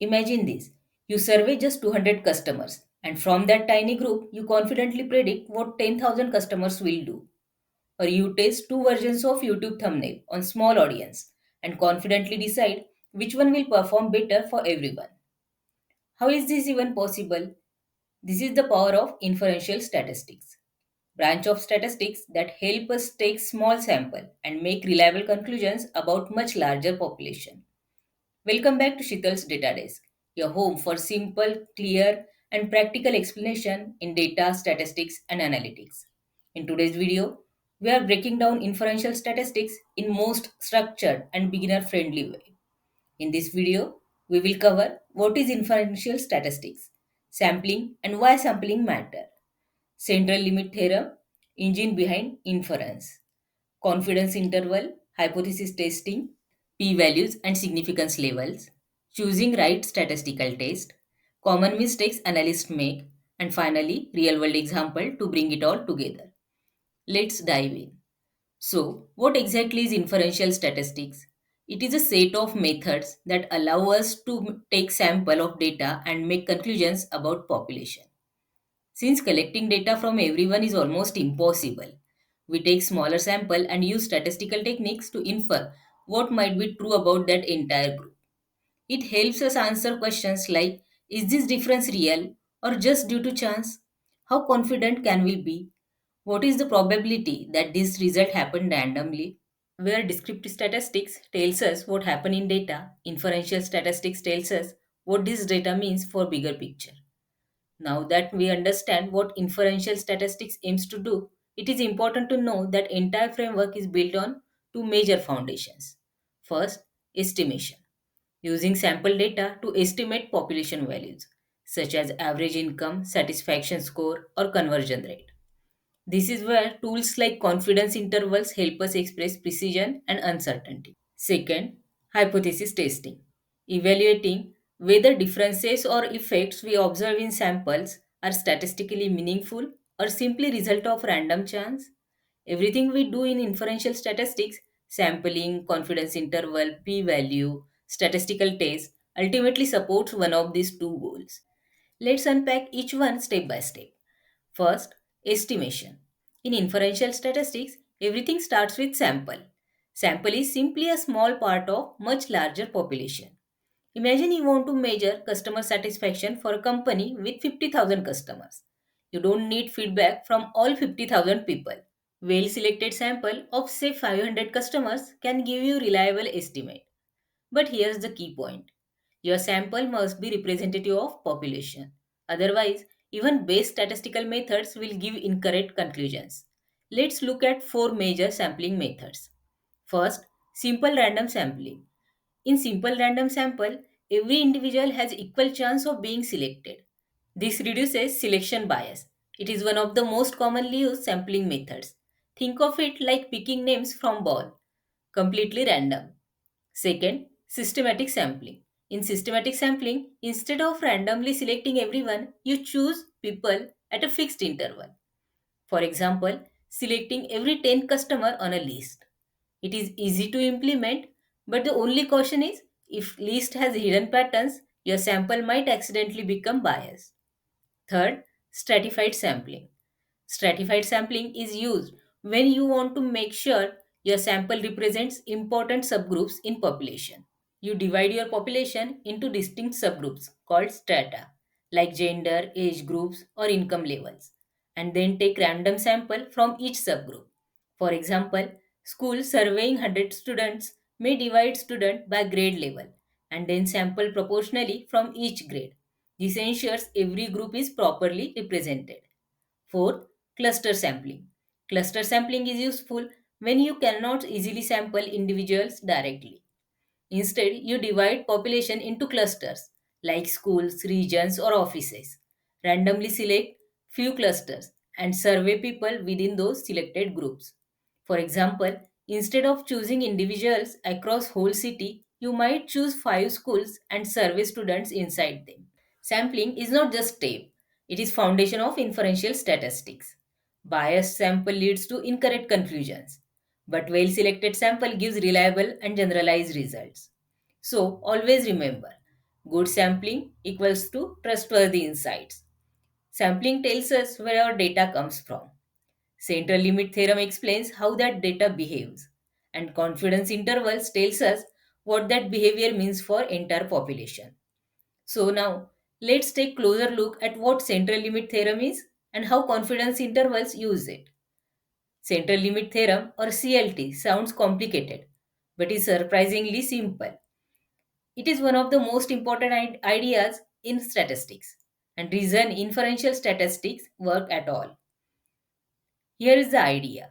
Imagine this. You survey just 200 customers, and from that tiny group, you confidently predict what 10,000 customers will do. Or you test two versions of YouTube thumbnail on small audience and confidently decide which one will perform better for everyone. How is this even possible? This is the power of inferential statistics, branch of statistics that help us take small sample and make reliable conclusions about much larger population. Welcome back to Shital's Data Desk, your home for simple, clear, and practical explanation in data, statistics, and analytics. In today's video, we are breaking down inferential statistics in most structured and beginner-friendly way. In this video, we will cover what is inferential statistics, sampling and why sampling matter, central limit theorem, engine behind inference, confidence interval, hypothesis testing, p-values and significance levels, choosing right statistical test, common mistakes analysts make, and finally, real-world example to bring it all together. Let's dive in. So, what exactly is inferential statistics? It is a set of methods that allow us to take sample of data and make conclusions about population. Since collecting data from everyone is almost impossible, we take smaller sample and use statistical techniques to infer what might be true about that entire group. It helps us answer questions like, is this difference real or just due to chance? How confident can we be? What is the probability that this result happened randomly? Where descriptive statistics tells us what happened in data, inferential statistics tells us what this data means for bigger picture. Now that we understand what inferential statistics aims to do, it is important to know that entire framework is built on two major foundations. First, estimation, using sample data to estimate population values such as average income, satisfaction score, or conversion rate. This is where tools like confidence intervals help us express precision and uncertainty. Second, hypothesis testing, evaluating whether differences or effects we observe in samples are statistically meaningful or simply result of random chance. Everything we do in inferential statistics, sampling, confidence interval, p-value, statistical test, ultimately supports one of these two goals. Let's unpack each one step by step. First, estimation. In inferential statistics, everything starts with sample. Sample is simply a small part of much larger population. Imagine you want to measure customer satisfaction for a company with 50,000 customers. You don't need feedback from all 50,000 people. Well selected sample of say 500 customers can give you reliable estimate. But here's the key point. Your sample must be representative of population. Otherwise, even base statistical methods will give incorrect conclusions. Let's look at four major sampling methods. First, simple random sampling. In simple random sample, every individual has equal chance of being selected. This reduces selection bias. It is one of the most commonly used sampling methods. Think of it like picking names from ball, completely random. Second, systematic sampling. In systematic sampling, instead of randomly selecting everyone, you choose people at a fixed interval. For example, selecting every 10 customer on a list. It is easy to implement, but the only caution is if list has hidden patterns, your sample might accidentally become biased. Third, stratified sampling. Stratified sampling is used when you want to make sure your sample represents important subgroups in population. You divide your population into distinct subgroups called strata, like gender, age groups, or income levels, and then take random sample from each subgroup. For example, school surveying 100 students may divide student by grade level and then sample proportionally from each grade. This ensures every group is properly represented. Fourth, cluster sampling. Cluster sampling is useful when you cannot easily sample individuals directly. Instead, you divide population into clusters like schools, regions, or offices. Randomly select few clusters and survey people within those selected groups. For example, instead of choosing individuals across whole city, you might choose 5 schools and survey students inside them. Sampling is not just step, it is foundation of inferential statistics. Biased sample leads to incorrect conclusions, but well-selected sample gives reliable and generalized results. So always remember, Good sampling equals to trustworthy insights. Sampling tells us where our data comes from. Central limit theorem explains how that data behaves. And confidence intervals tells us what that behavior means for entire population. So now let's take closer look at what central limit theorem is and how confidence intervals use it. Central limit theorem or CLT sounds complicated but is surprisingly simple. It is one of the most important ideas in statistics and reason inferential statistics work at all. Here is the idea.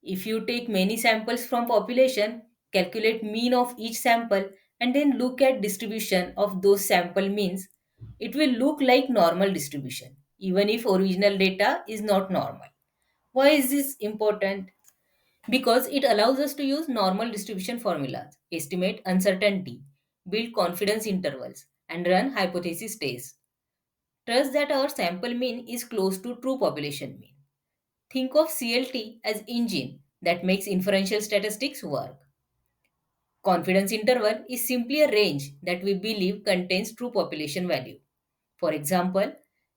If you take many samples from population, calculate mean of each sample and then look at distribution of those sample means, it will look like normal distribution even if original data is not normal. Why is this important? Because it allows us to use normal distribution formulas, estimate uncertainty, build confidence intervals, and run hypothesis tests. Trust that our sample mean is close to true population mean. Think of CLT as engine that makes inferential statistics work. Confidence interval is simply a range that we believe contains true population value. For example,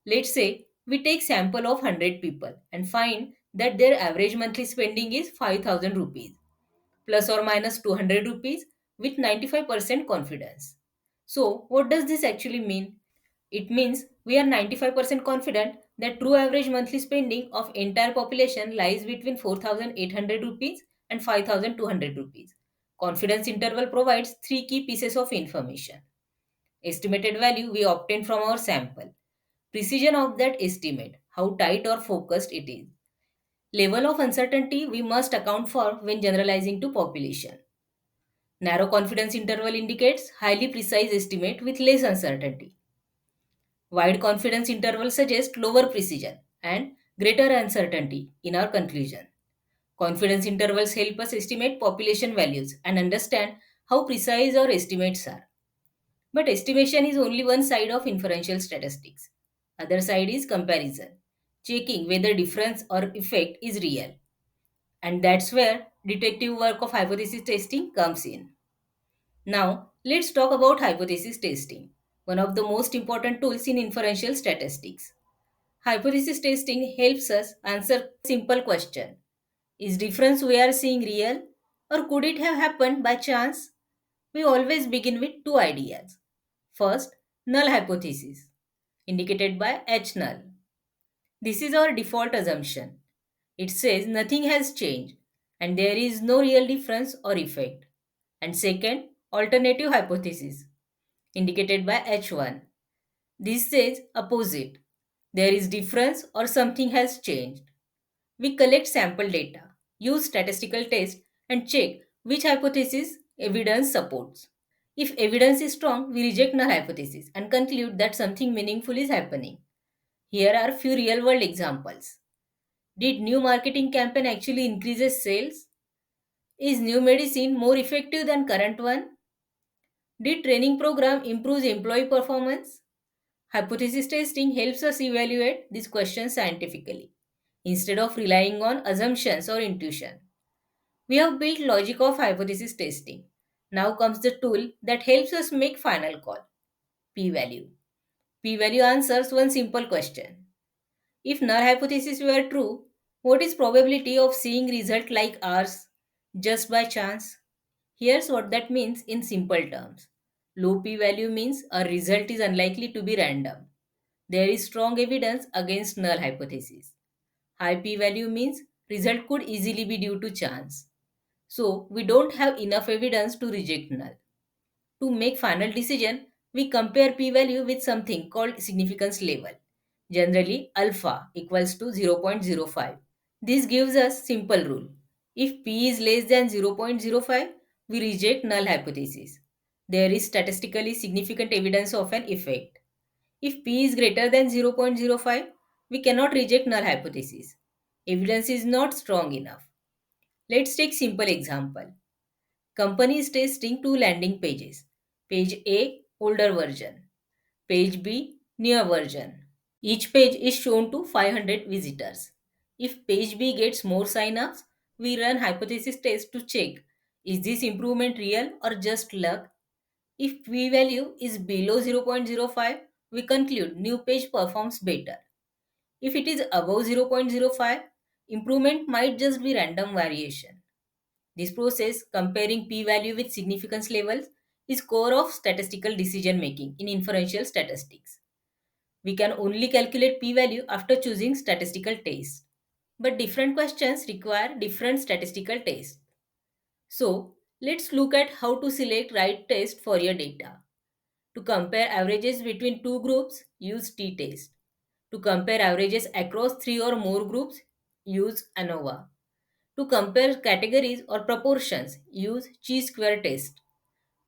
let's say we take sample of 100 people and find that their average monthly spending is 5000 rupees plus or minus 200 rupees with 95% confidence. So, what does this actually mean? It means we are 95% confident that true average monthly spending of entire population lies between 4800 rupees and 5200 rupees. Confidence interval provides three key pieces of information. Estimated value we obtain from our sample. Precision of that estimate, how tight or focused it is. Level of uncertainty we must account for when generalizing to population. Narrow confidence interval indicates highly precise estimate with less uncertainty. Wide confidence interval suggests lower precision and greater uncertainty in our conclusion. Confidence intervals help us estimate population values and understand how precise our estimates are. But estimation is only one side of inferential statistics. Other side is comparison, checking whether difference or effect is real. And that's where detective work of hypothesis testing comes in. Now, let's talk about hypothesis testing, one of the most important tools in inferential statistics. Hypothesis testing helps us answer simple question. Is difference we are seeing real or could it have happened by chance? We always begin with two ideas. First, null hypothesis, indicated by H null. This is our default assumption. It says nothing has changed and there is no real difference or effect. And second, alternative hypothesis, indicated by H1. This says opposite. There is difference or something has changed. We collect sample data, use statistical tests and check which hypothesis evidence supports. If evidence is strong, we reject null hypothesis and conclude that something meaningful is happening. Here are few real world examples. Did new marketing campaign actually increases sales? Is new medicine more effective than current one? Did training program improves employee performance? Hypothesis testing helps us evaluate these questions scientifically instead of relying on assumptions or intuition. We have built logic of hypothesis testing. Now comes the tool that helps us make final call, p-value. P-value answers one simple question. If null hypothesis were true, what is probability of seeing result like ours just by chance? Here's what that means in simple terms. Low p-value means a result is unlikely to be random. There is strong evidence against null hypothesis. High p-value means result could easily be due to chance. So we don't have enough evidence to reject null. To make final decision, we compare p-value with something called significance level. Generally, alpha equals to 0.05. This gives us simple rule. If p is less than 0.05, we reject null hypothesis. There is statistically significant evidence of an effect. If p is greater than 0.05, we cannot reject null hypothesis. Evidence is not strong enough. Let's take simple example. Company is testing two landing pages. Page A, older version. Page B, newer version. Each page is shown to 500 visitors. If page B gets more sign-ups, we run hypothesis tests to check is this improvement real or just luck? If p-value is below 0.05, we conclude new page performs better. If it is above 0.05, improvement might just be random variation. This process, comparing p-value with significance levels, is core of statistical decision making in inferential statistics. We can only calculate p-value after choosing statistical tests. But different questions require different statistical tests. So, let's look at how to select right test for your data. To compare averages between two groups, use t-test. To compare averages across three or more groups, use ANOVA. To compare categories or proportions, use chi-square test.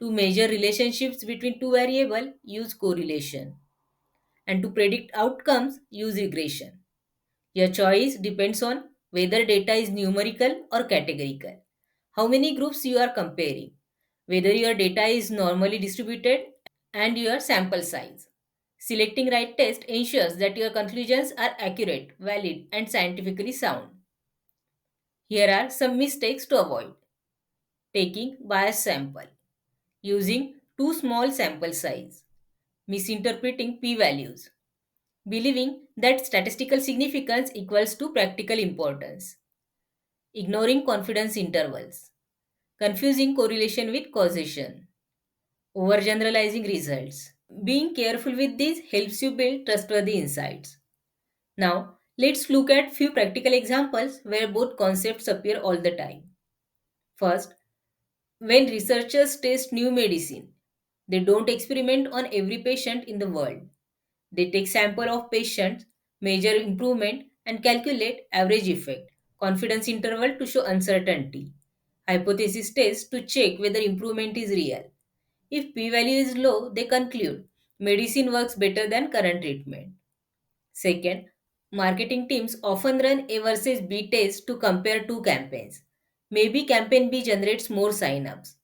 To measure relationships between two variables, use correlation. And to predict outcomes, use regression. Your choice depends on whether data is numerical or categorical, how many groups you are comparing, whether your data is normally distributed, and your sample size. Selecting right test ensures that your conclusions are accurate, valid, and scientifically sound. Here are some mistakes to avoid. Taking biased sample, using too small sample size, misinterpreting p-values, believing that statistical significance equals to practical importance, ignoring confidence intervals, confusing correlation with causation, overgeneralizing results. Being careful with this helps you build trustworthy insights. Now, let's look at few practical examples where both concepts appear all the time. First, when researchers test new medicine, they don't experiment on every patient in the world. They take sample of patients, measure improvement, and calculate average effect, confidence interval to show uncertainty, hypothesis test to check whether improvement is real. If p-value is low, they conclude medicine works better than current treatment. Second, marketing teams often run A versus B tests to compare two campaigns. Maybe campaign B generates more sign-ups.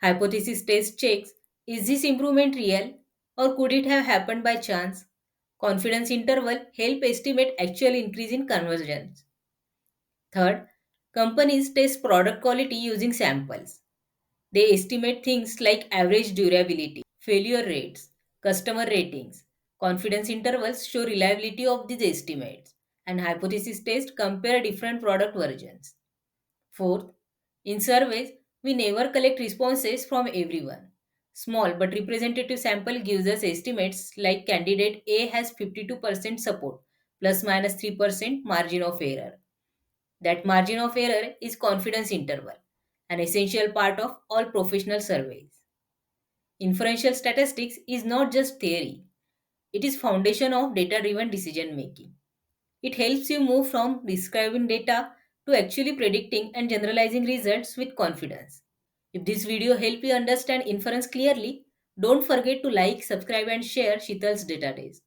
Hypothesis test checks, is this improvement real or could it have happened by chance? Confidence interval help estimate actual increase in conversions. Third, companies test product quality using samples. They estimate things like average durability, failure rates, customer ratings. Confidence intervals show reliability of these estimates, and hypothesis tests compare different product versions. Fourth, in surveys, we never collect responses from everyone. Small but representative sample gives us estimates like candidate A has 52% support plus minus 3% margin of error. That margin of error is confidence interval, an essential part of all professional surveys. Inferential statistics is not just theory, it is foundation of data-driven decision making. It helps you move from describing data to actually predicting and generalizing results with confidence. If this video helped you understand inference clearly, don't forget to like, subscribe and share Sheetal's data days.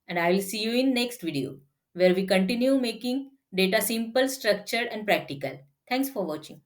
And I will see you in next video where we continue making data simple, structured and practical. Thanks for watching.